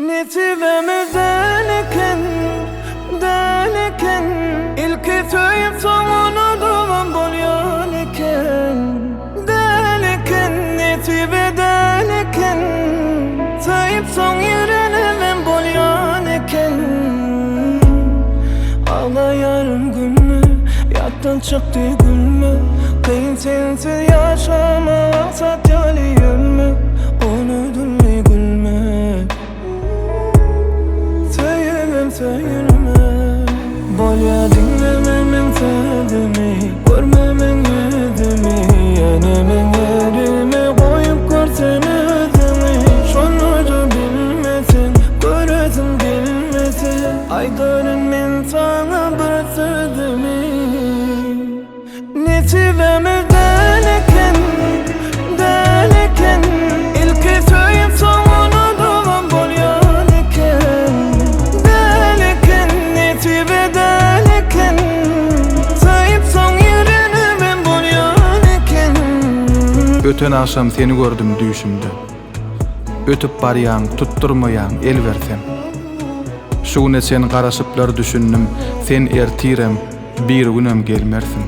Netivemiz deliken İlki töyüp sonunu doğan bolyan iken Deliken, netive deliken Töyüp son yüreğim bolyan iken Ağlayarım günü, yattan çıktı gülme Kıyın sensiz yaşama, aksat yalıyım Onu dünle gülmek Söyülme Bolya dinlememin sevdimi Görmemin yüzümü Yenemin yerime koyup görsen özümü Şunu da bilmesin Göresin bilmesin Aydarın men sana bir sözümü Netivemiz deliken İlki söyüp sonunu doğan bolyan iken Netive deliken Sayıp son yüreğini ben bolyan iken Öten akşam seni gördüm düşümde. Ötüp baryan, tutturmayan el versem. Şu güne sen garaşıplar düşündüm, sen ertirem, bir günem gelmersin.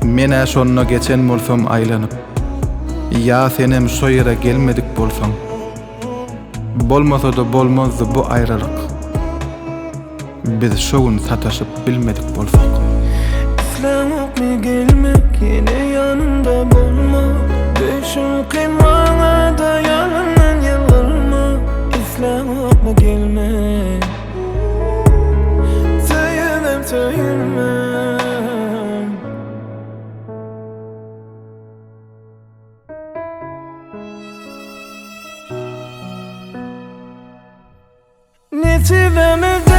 Mene şonuna geçen bolsam aylanıp, ya senem so yere gelmedik bolsam. Bolmasa da bolmazdı bu ayrılık. Biz şu gün sataşıp bilmedik bolsak. İslamok mi gelmek, yine yanımda bulmak Düşün kıymana da yanından yılırma İslamok mu gelmek Söylemem Netivemiz